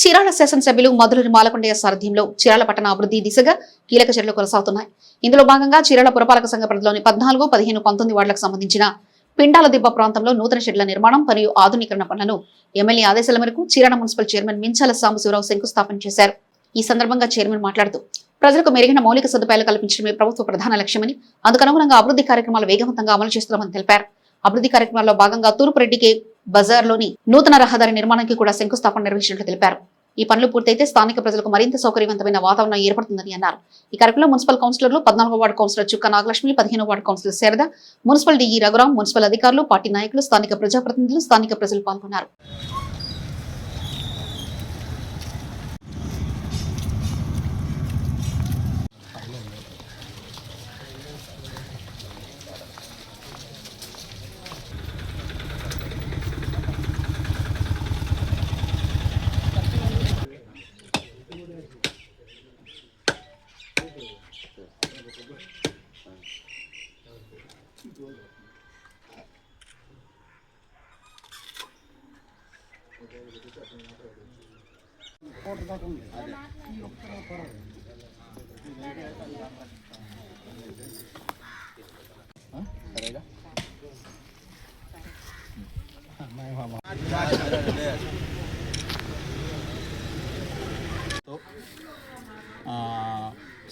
చీరాల శాసనసభ్యులు మధులూరి మాలకొండయ్య సారథ్యంలో చీరాల పట్టణ అభివృద్ధి దిశగా కీలక చర్యలు కొనసాగుతున్నాయి. ఇందులో భాగంగా చీరాల పురపాలక సంఘ పరిధిలోని 14, 15, 19 వార్డులకు సంబంధించిన పిండాల దిబ్బ ప్రాంతంలో నూతన షెడ్ల నిర్మాణం మరియు ఆధునీకరణ పనులను ఎమ్మెల్యే ఆదేశాల మేరకు చీరాల మున్సిపల్ చైర్మన్ మించాల సాంబశివరావు శంకుస్థాపన చేశారు. ఈ సందర్భంగా చైర్మన్ మాట్లాడుతూ ప్రజలకు మెరుగైన మౌలిక సదుపాయాలు కల్పించడమే ప్రభుత్వ ప్రధాన లక్ష్యమని, అందుకనుగుణంగా అభివృద్ధి కార్యక్రమాలు వేగవంతంగా అమలు చేస్తున్నామని తెలిపారు. అభివృద్ధి కార్యక్రమాల్లో భాగంగా తూర్పు రెడ్డికే బజార్లోని నూతన రహదారి నిర్మాణానికి కూడా శంకుస్థాపన నిర్వహించినట్లు తెలిపారు. ఈ పనులు పూర్తయితే స్థానిక ప్రజలకు మరింత సౌకర్యవంతమైన వాతావరణం ఏర్పడుతుందని అన్నారు. ఈ కార్యక్రమంలో మున్సిపల్ కౌన్సిలర్లు 14వ వార్డు కౌన్సిలర్ చుక్క నాగలక్ష్మి, 15వ ward councillor Sharada, municipal DE Raghuram, municipal అధికారులు, పార్టీ నాయకులు, స్థానిక ప్రజాప్రతినిధులు, స్థానిక ప్రజలు పాల్గొన్నారు.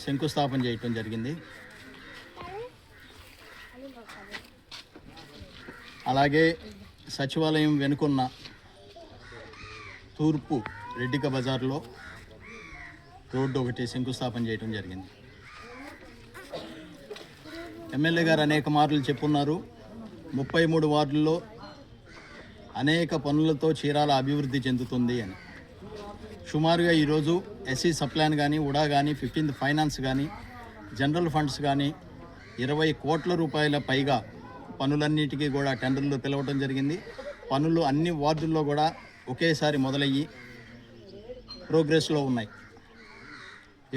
శంకుస్థాపన చేయటం జరిగింది. అలాగే సచివాలయం వెనుకున్న తూర్పు రెడ్డిక బజార్లో రోడ్డు ఒకటి శంకుస్థాపన చేయటం జరిగింది. ఎమ్మెల్యే గారు అనేక మార్లు చెప్పున్నారు, 33 వార్డుల్లో అనేక పనులతో చీరాల అభివృద్ధి చెందుతుంది అని. సుమారుగా ఈరోజు ఎస్సీ సప్లాన్ కానీ, ఉడా కానీ, 15th ఫైనాన్స్ కానీ, జనరల్ ఫండ్స్ కానీ 20 కోట్ల రూపాయల పైగా పనులన్నిటికీ కూడా టెండర్లు పిలవటం జరిగింది. పనులు అన్ని వార్డుల్లో కూడా ఒకేసారి మొదలయ్యి ప్రోగ్రెస్లో ఉన్నాయి.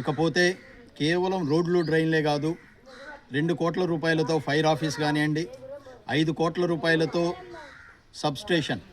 ఇకపోతే కేవలం రోడ్లు, డ్రైన్లే కాదు, 2 కోట్ల రూపాయలతో ఫైర్ ఆఫీస్ కానివ్వండి, 5 కోట్ల రూపాయలతో సబ్స్టేషన్